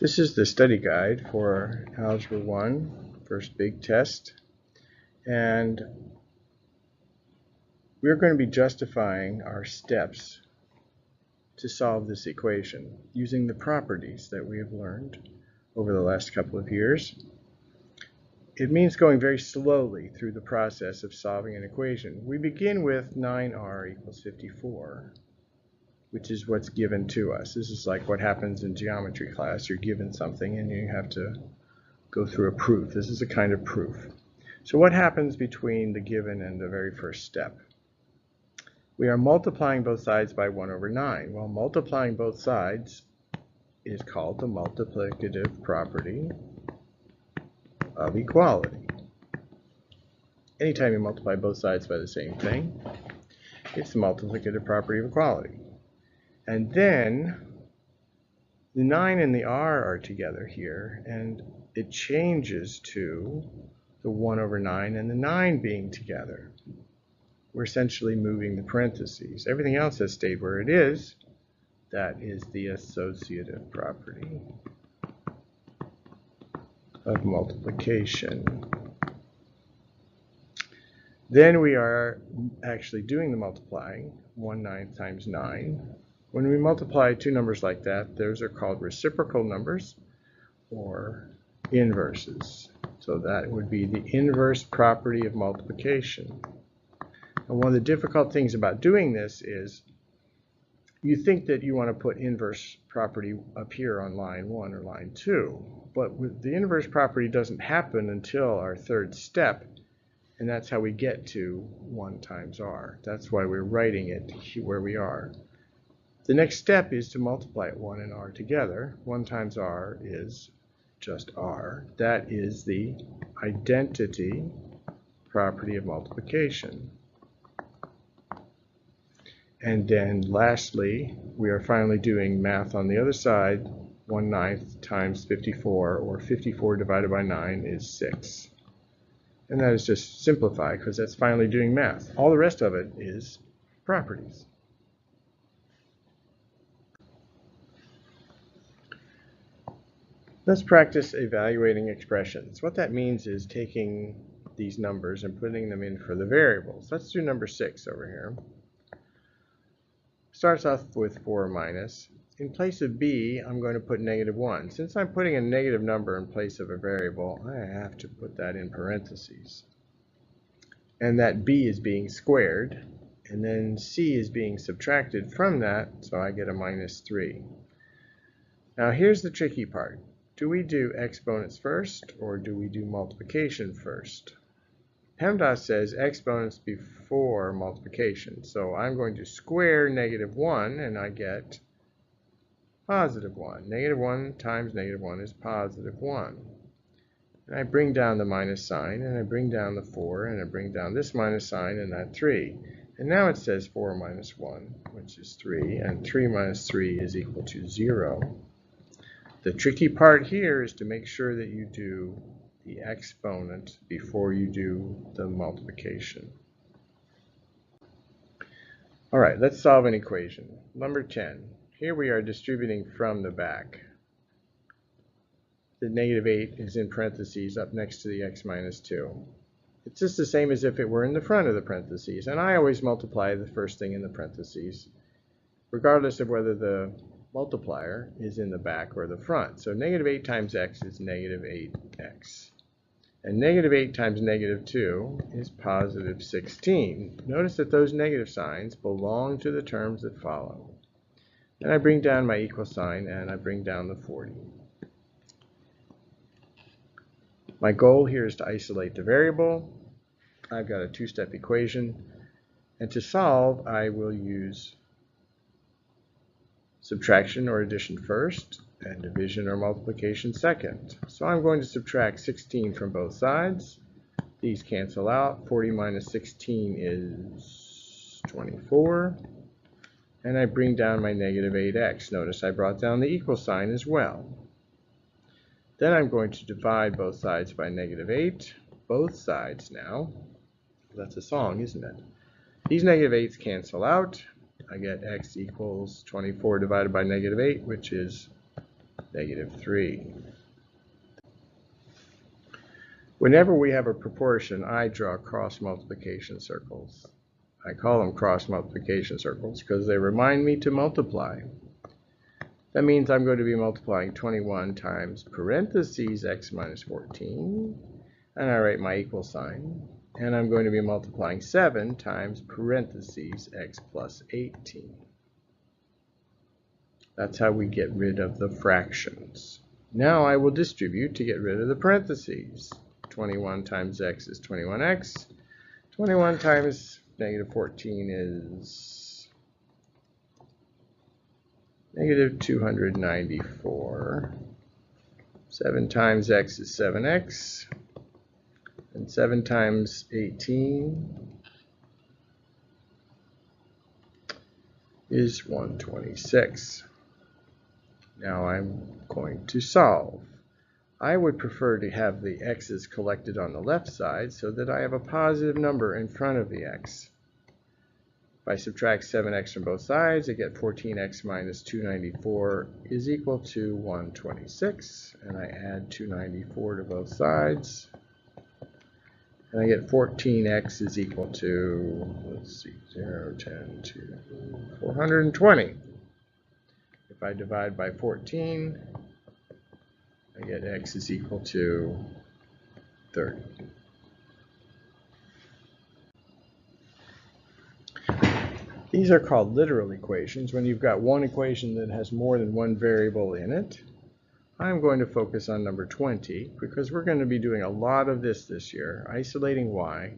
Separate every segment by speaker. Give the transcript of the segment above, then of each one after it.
Speaker 1: This is the study guide for Algebra 1, first big test, and we're going to be justifying our steps to solve this equation using the properties that we have learned over the last couple of years. It means going very slowly through the process of solving an equation. We begin with 9r equals 54. Which is what's given to us. This is like what happens in geometry class. You're given something and you have to go through a proof. This is a kind of proof. So what happens between the given and the very first step? We are multiplying both sides by 1 over 9. Well, multiplying both sides is called the multiplicative property of equality. Anytime you multiply both sides by the same thing, it's the multiplicative property of equality. And then the 9 and the r are together here, and it changes to the 1 over 9 and the 9 being together. We're essentially moving the parentheses. Everything else has stayed where it is. That is the associative property of multiplication. Then we are actually doing the multiplying, 1/9 times 9. When we multiply two numbers like that, those are called reciprocal numbers or inverses. So that would be the inverse property of multiplication. And one of the difficult things about doing this is you think that you want to put inverse property up here on line 1 or line 2, but the inverse property doesn't happen until our third step, and that's how we get to 1 times r. That's why we're writing it where we are. The next step is to multiply 1 and r together. 1 times r is just r. That is the identity property of multiplication. And then lastly, we are finally doing math on the other side. 1/9 times 54, or 54 divided by 9 is 6. And that is just simplified because that's finally doing math. All the rest of it is properties. Let's practice evaluating expressions. What that means is taking these numbers and putting them in for the variables. Let's do number 6 over here. Starts off with 4 minus. In place of b, I'm going to put -1. Since I'm putting a negative number in place of a variable, I have to put that in parentheses. And that b is being squared, and then c is being subtracted from that, so I get a -3. Now here's the tricky part. Do we do exponents first, or do we do multiplication first? PEMDAS says exponents before multiplication. So I'm going to square -1, and I get +1. -1 times -1 is +1. And I bring down the minus sign, and I bring down the 4, and I bring down this minus sign and that 3. And now it says 4 minus 1, which is 3, and 3 minus 3 is equal to 0. The tricky part here is to make sure that you do the exponent before you do the multiplication. All right, let's solve an equation. Number 10. Here we are distributing from the back. The -8 is in parentheses up next to the x minus 2. It's just the same as if it were in the front of the parentheses, and I always multiply the first thing in the parentheses, regardless of whether the multiplier is in the back or the front. So -8 times x is -8x. And -8 times -2 is +16. Notice that those negative signs belong to the terms that follow. And I bring down my equal sign, and I bring down the 40. My goal here is to isolate the variable. I've got a two-step equation. And to solve, I will use subtraction or addition first, and division or multiplication second. So I'm going to subtract 16 from both sides. These cancel out. 40 minus 16 is 24. And I bring down my -8x. Notice I brought down the equal sign as well. Then I'm going to divide both sides by -8. Both sides now. That's a song, isn't it? These -8's cancel out. I get x equals 24 divided by -8, which is negative 3. Whenever we have a proportion, I draw cross multiplication circles. I call them cross multiplication circles because they remind me to multiply. That means I'm going to be multiplying 21 times parentheses x minus 14, and I write my equal sign, and I'm going to be multiplying 7 times parentheses x plus 18. That's how we get rid of the fractions. Now I will distribute to get rid of the parentheses. 21 times x is 21x. 21 times negative 14 is negative 294. 7 times x is 7x. And 7 times 18 is 126. Now I'm going to solve. I would prefer to have the x's collected on the left side so that I have a positive number in front of the x. If I subtract 7x from both sides, I get 14x minus 294 is equal to 126. And I add 294 to both sides. And I get 14x is equal to, let's see, 0, 10, 2, 420. If I divide by 14, I get x is equal to 30. These are called literal equations when you've got one equation that has more than one variable in it. I'm going to focus on number 20 because we're going to be doing a lot of this year, isolating y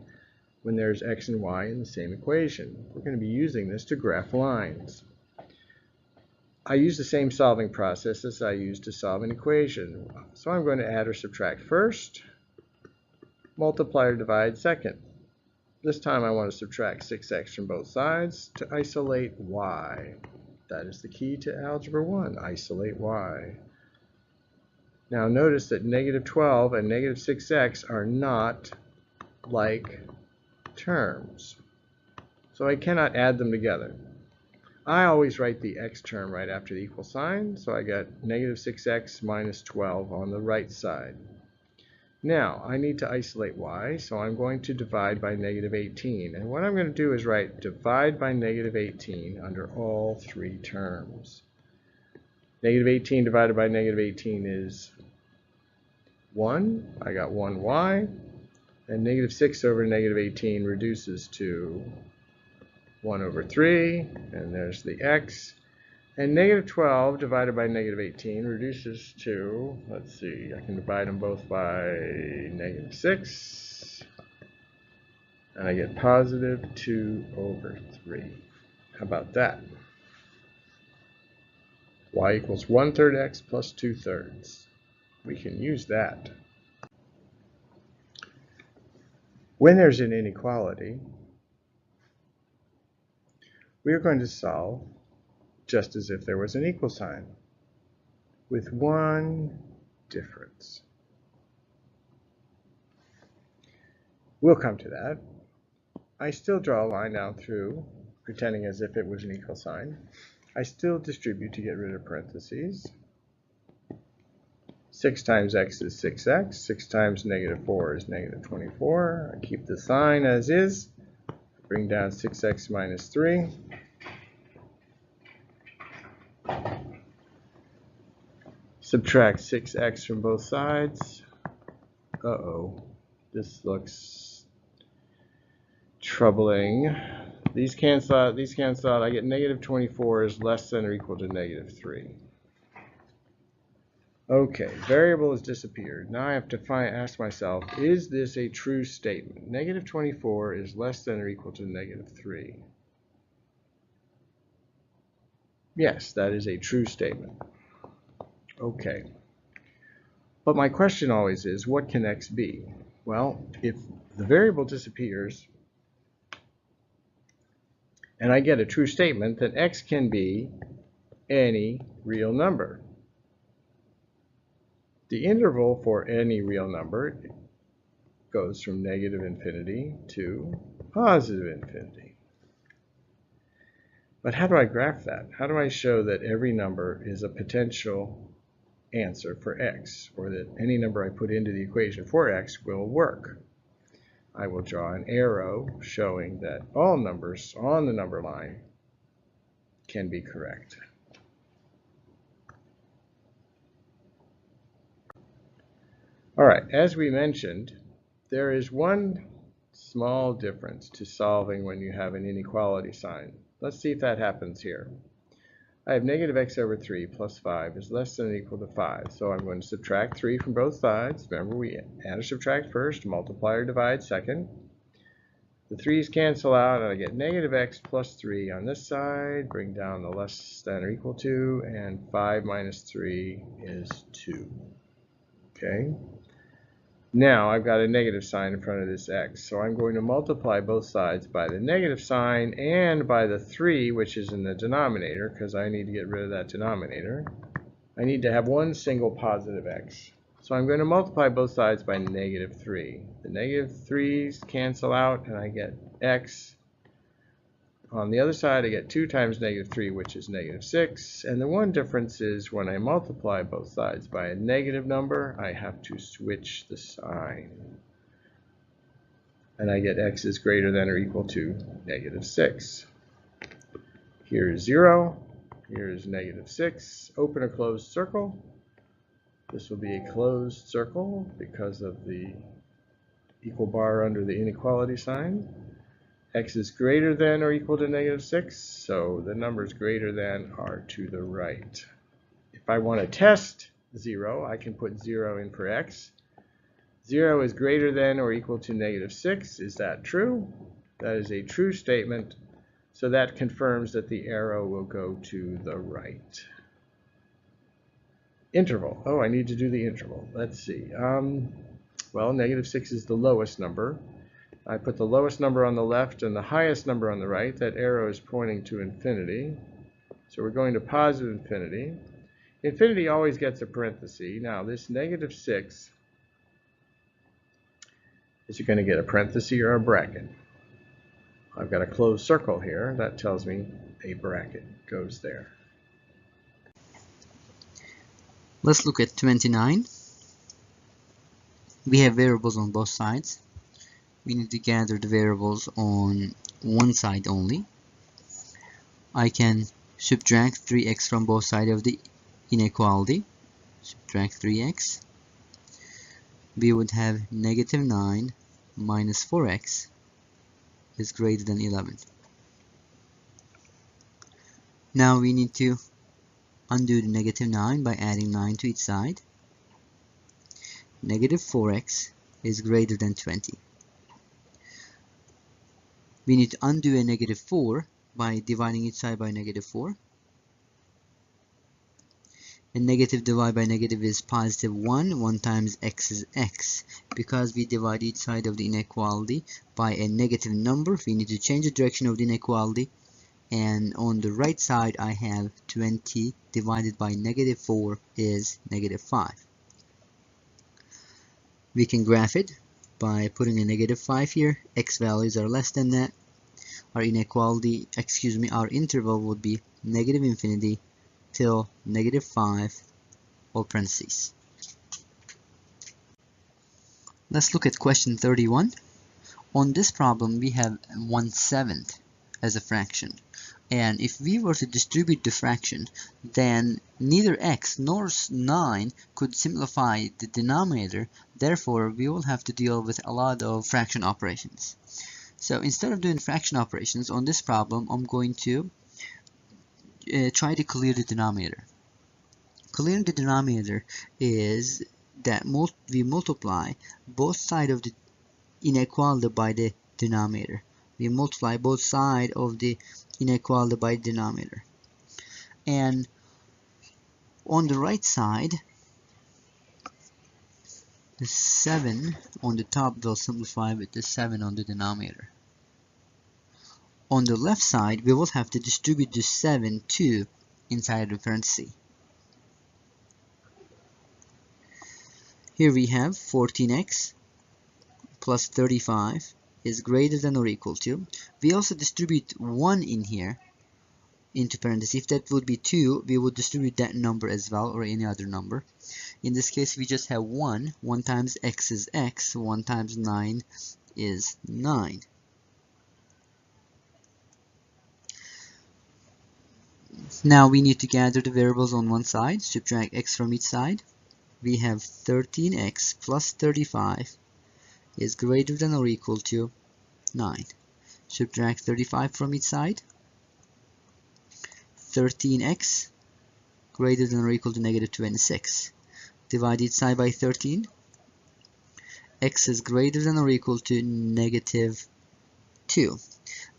Speaker 1: when there's x and y in the same equation. We're going to be using this to graph lines. I use the same solving process as I use to solve an equation. So I'm going to add or subtract first, multiply or divide second. This time I want to subtract 6x from both sides to isolate y. That is the key to Algebra 1, isolate y. Now notice that negative 12 and negative 6x are not like terms. So I cannot add them together. I always write the x term right after the equal sign, so I get negative 6x minus 12 on the right side. Now, I need to isolate y, so I'm going to divide by negative 18. And what I'm going to do is write divide by negative 18 under all three terms. Negative 18 divided by negative 18 is 1. I got 1y. And negative 6 over negative 18 reduces to 1 over 3. And there's the x. And negative 12 divided by negative 18 reduces to, let's see, I can divide them both by negative 6. And I get positive 2 over 3. How about that? Y equals 1/3 x plus 2/3. We can use that. When there's an inequality, we are going to solve just as if there was an equal sign, with one difference. We'll come to that. I still draw a line down through, pretending as if it was an equal sign. I still distribute to get rid of parentheses. 6 times x is 6x. 6 times negative 4 is negative 24. I keep the sign as is. Bring down 6x minus 3. Subtract 6x from both sides. Uh-oh. This looks troubling. These cancel out. These cancel out. I get negative 24 is less than or equal to negative 3. Okay, variable has disappeared. Now I have to ask myself, is this a true statement? Negative 24 is less than or equal to negative 3. Yes, that is a true statement. Okay. But my question always is, what can x be? Well, if the variable disappears and I get a true statement, then x can be any real number. The interval for any real number goes from negative infinity to positive infinity. But how do I graph that? How do I show that every number is a potential answer for x, or that any number I put into the equation for x will work. I will draw an arrow showing that all numbers on the number line can be correct. All right, as we mentioned, there is one small difference to solving when you have an inequality sign. Let's see if that happens here. I have negative x over 3 plus 5 is less than or equal to 5. So I'm going to subtract 3 from both sides. Remember, we add or subtract first, multiply or divide second. The 3's cancel out, and I get negative x plus 3 on this side. Bring down the less than or equal to, and 5 minus 3 is 2. Okay? Now I've got a negative sign in front of this x, so I'm going to multiply both sides by the negative sign and by the 3, which is in the denominator, because I need to get rid of that denominator. I need to have one single positive x. So I'm going to multiply both sides by negative 3. The negative 3's cancel out, and I get x. On the other side, I get 2 times negative 3, which is negative 6. And the one difference is when I multiply both sides by a negative number, I have to switch the sign. And I get x is greater than or equal to negative 6. Here's 0. Here's negative 6. Open or closed circle. This will be a closed circle because of the equal bar under the inequality sign. X is greater than or equal to negative 6, so the numbers greater than are to the right. If I want to test 0, I can put 0 in for x. 0 is greater than or equal to negative 6. Is that true? That is a true statement, so that confirms that the arrow will go to the right. Interval. Oh, I need to do the interval. Let's see. Well, negative 6 is the lowest number. I put the lowest number on the left and the highest number on the right. That arrow is pointing to infinity. So we're going to positive infinity. Infinity always gets a parenthesis. Now this negative 6, is it going to get a parenthesis or a bracket? I've got a closed circle here. That tells me a bracket goes there.
Speaker 2: Let's look at 29. We have variables on both sides. We need to gather the variables on one side only. I can subtract 3x from both sides of the inequality. Subtract 3x. We would have negative 9 minus 4x is greater than 11. Now we need to undo the negative 9 by adding 9 to each side. Negative 4x is greater than 20. We need to undo a negative 4 by dividing each side by negative 4. And negative divided by negative is positive 1. 1 times x is x. Because we divide each side of the inequality by a negative number, we need to change the direction of the inequality. And on the right side, I have 20 divided by negative 4 is negative 5. We can graph it by putting a negative 5 here. X values are less than that. Our inequality, our interval would be negative infinity till negative 5, or parentheses. Let's look at question 31. On this problem, we have 1/7 as a fraction. And if we were to distribute the fraction, then neither x nor 9 could simplify the denominator. Therefore, we will have to deal with a lot of fraction operations. So instead of doing fraction operations on this problem, I'm going to try to clear the denominator. Clearing the denominator is that we multiply both sides of the inequality by the denominator. We multiply both sides of the inequality by the denominator. And on the right side, the 7 on the top will simplify with the 7 on the denominator. On the left side, we will have to distribute the 7 to inside the parenthesis. Here we have 14x plus 35 is greater than or equal to. We also distribute 1 in here. into parentheses. If that would be 2, we would distribute that number as well, or any other number. In this case, we just have 1. 1 times x is x. 1 times 9 is 9. Now we need to gather the variables on one side, subtract x from each side. We have 13x plus 35 is greater than or equal to 9. Subtract 35 from each side. 13x greater than or equal to negative 26. Divide each side by 13. X is greater than or equal to negative 2.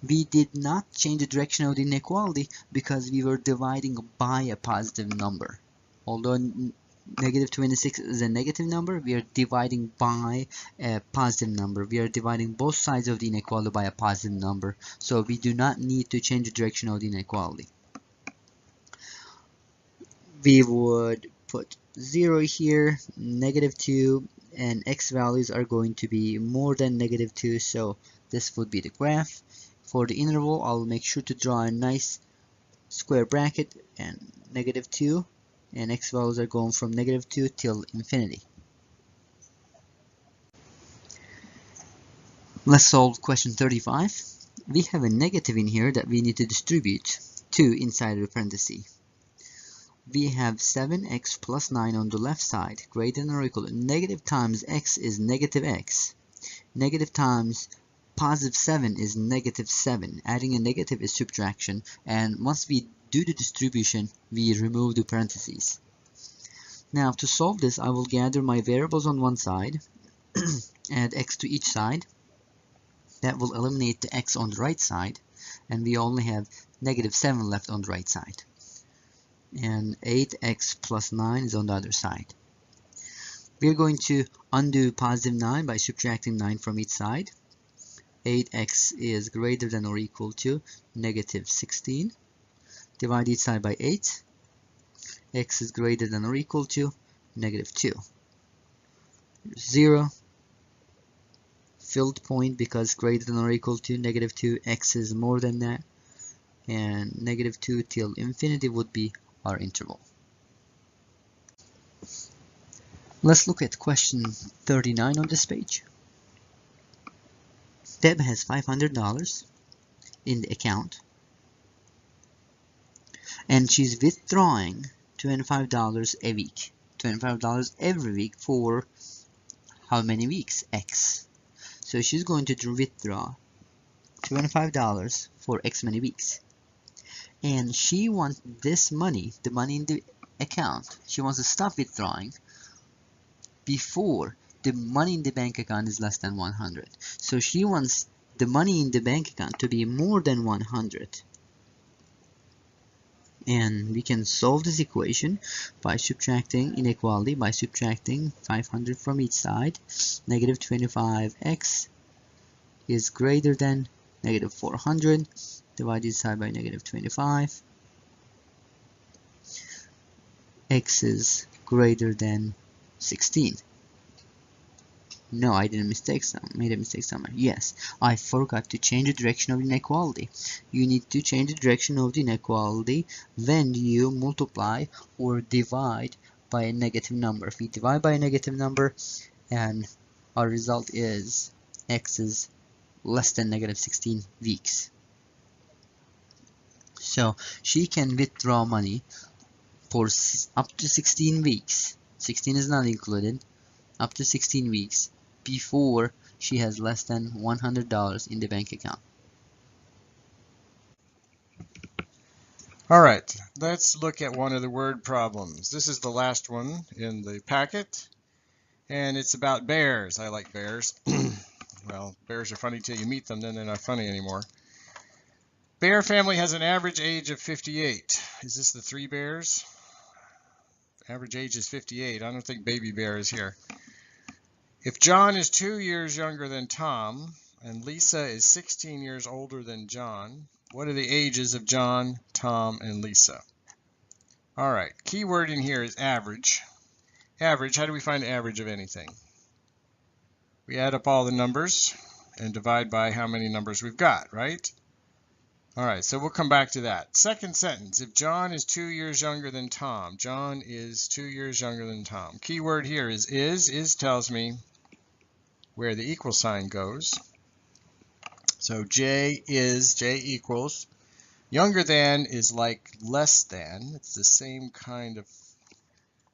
Speaker 2: We did not change the direction of the inequality because we were dividing by a positive number. Although negative 26 is a negative number, we are dividing by a positive number. We are dividing both sides of the inequality by a positive number. So we do not need to change the direction of the inequality. We would put 0 here, negative 2, and x values are going to be more than negative 2, so this would be the graph. For the interval, I'll make sure to draw a nice square bracket and negative 2, and x values are going from negative 2 till infinity. Let's solve question 35. We have a negative in here that we need to distribute 2 inside of the parenthesis. We have 7x plus 9 on the left side, greater than or equal to negative times x is negative x. Negative times positive 7 is negative 7. Adding a negative is subtraction, and once we do the distribution, we remove the parentheses. Now to solve this, I will gather my variables on one side, add x to each side. That will eliminate the x on the right side, and we only have negative 7 left on the right side. And 8x plus 9 is on the other side. We are going to undo positive 9 by subtracting 9 from each side. 8x is greater than or equal to negative 16. Divide each side by 8. X is greater than or equal to negative 2. 0. Filled point because greater than or equal to negative 2. X is more than that. And negative 2 till infinity would be our interval. Let's look at question 39 on this page. Deb has $500 in the account, and she's withdrawing $25 a week. $25 every week for how many weeks? X. So she's going to withdraw $25 for X many weeks. And she wants this money, the money in the account, she wants to stop withdrawing before the money in the bank account is less than 100. So she wants the money in the bank account to be more than 100. And we can solve this equation by subtracting inequality, by subtracting 500 from each side. Negative 25x is greater than negative 400. Divide each side by negative 25. X is greater than 16. No, I made a mistake somewhere. Yes, I forgot to change the direction of the inequality. You need to change the direction of the inequality when you multiply or divide by a negative number. If we divide by a negative number and our result is x is less than negative 16 weeks. So she can withdraw money for up to 16 weeks. 16 is not included. Up to 16 weeks before she has less than $100 in the bank account.
Speaker 1: All right, let's look at one of the word problems. This is the last one in the packet, and it's about bears. I like bears. Well, bears are funny till you meet them, then they're not funny anymore. Bear family has an average age of 58. Is this the 3 bears? Average age is 58. I don't think baby bear is here. If John is 2 years younger than Tom and Lisa is 16 years older than John, what are the ages of John, Tom, and Lisa? All right, key word in here is average. Average, how do we find the average of anything? We add up all the numbers and divide by how many numbers we've got, right? All right, so we'll come back to that. Second sentence, if John is 2 years younger than Tom. John is 2 years younger than Tom. Key word here is. Is tells me where the equal sign goes. So J equals. Younger than is like less than. It's the same kind of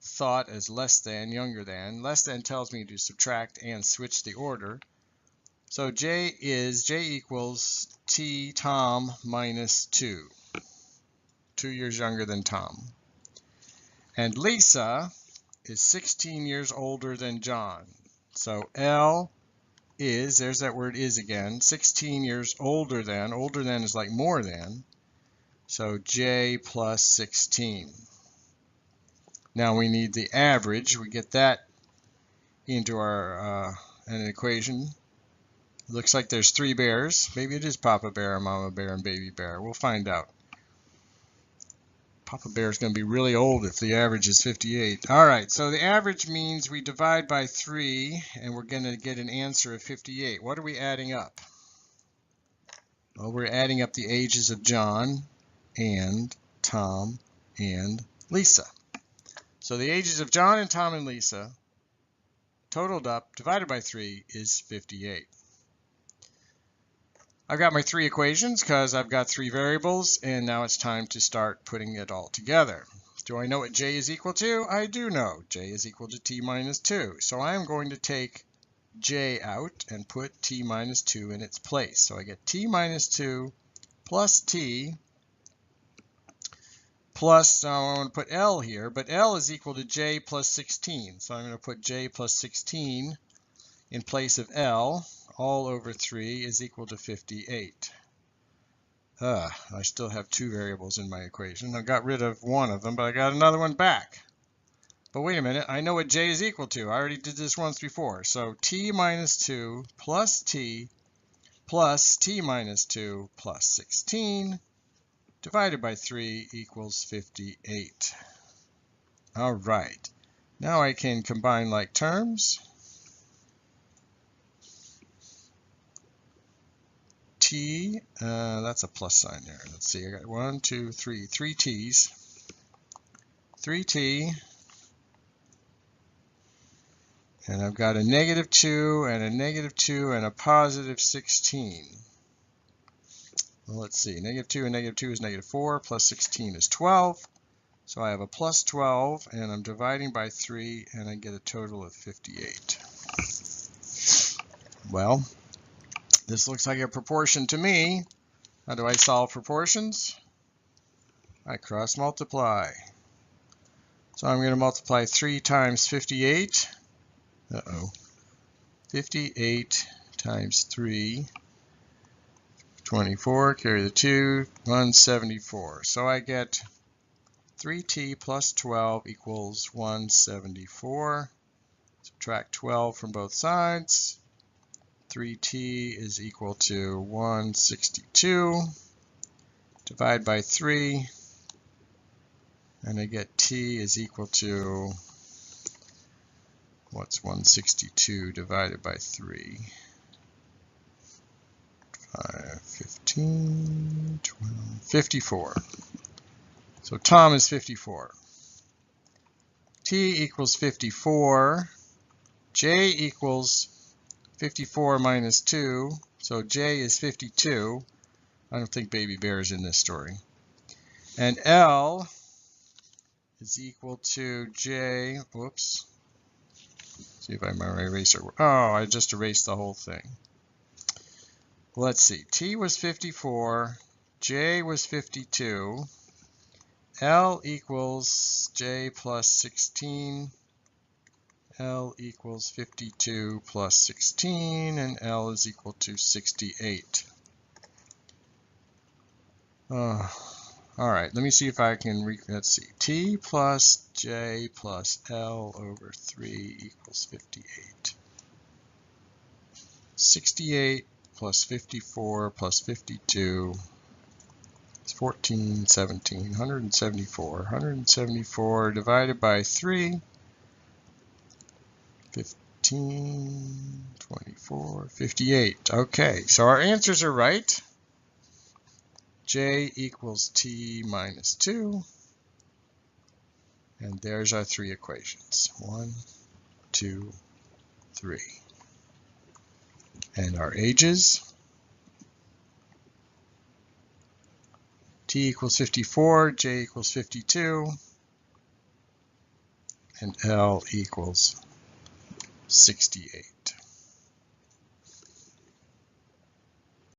Speaker 1: thought as less than, younger than. Less than tells me to subtract and switch the order. So J equals Tom minus 2. 2 years younger than Tom. And Lisa is 16 years older than John. So L is, there's that word is again, 16 years older than is like more than. So J plus 16. Now we need the average. We get that into our an equation. It looks like there's 3 bears. Maybe it is Papa Bear, Mama Bear, and Baby Bear. We'll find out. Papa Bear is going to be really old if the average is 58. All right, so the average means we divide by 3, and we're going to get an answer of 58. What are we adding up? Well, we're adding up the ages of John and Tom and Lisa. So the ages of John and Tom and Lisa totaled up, divided by 3, is 58. I've got my 3 equations because I've got 3 variables, and now it's time to start putting it all together. Do I know what J is equal to? I do know. J is equal to T minus 2. So I'm going to take J out and put T minus 2 in its place. So I get T minus 2 plus T plus, now I want to put L here, but L is equal to J plus 16. So I'm going to put J plus 16 in place of L. All over 3 is equal to 58. I still have 2 variables in my equation. I got rid of one of them, but I got another one back. But wait a minute, I know what J is equal to. I already did this once before. So T minus 2 plus T minus 2 plus 16 divided by 3 equals 58. All right. Now I can combine like terms. T, that's a plus sign there. Let's see, I got 1, 2, 3, 3 T's. 3T. And I've got a negative 2 and a negative 2 and a positive 16. Well, let's see, negative 2 and negative 2 is negative 4, plus 16 is 12. So I have a plus 12, and I'm dividing by 3, and I get a total of 58. Well, this looks like a proportion to me. How do I solve proportions? I cross multiply. So I'm going to multiply 3 times 58. 58 times 3, 24, carry the 2, 174. So I get 3t plus 12 equals 174. Subtract 12 from both sides. 3t is equal to 162. Divide by 3, and I get t is equal to, what's 162 divided by 3? 5, 15, 12, 54. So Tom is 54. T equals 54. J equals 54 minus 2. So J is 52. I don't think Baby Bear is in this story. And L is equal to J. Whoops. See if I have my eraser. Oh, I just erased the whole thing. Let's see. T was 54. J was 52. L equals J plus 16. L equals 52 plus 16, and L is equal to 68. All right, let me see if I can, let's see. T plus J plus L over 3 equals 58. 68 plus 54 plus 52 is 14, 17, 174. 174 divided by 3, 15, 24, 58. Okay, so our answers are right. J equals T minus 2. And there's our three equations. 1, 2, 3. And our ages. T equals 54, J equals 52, and L equals 68.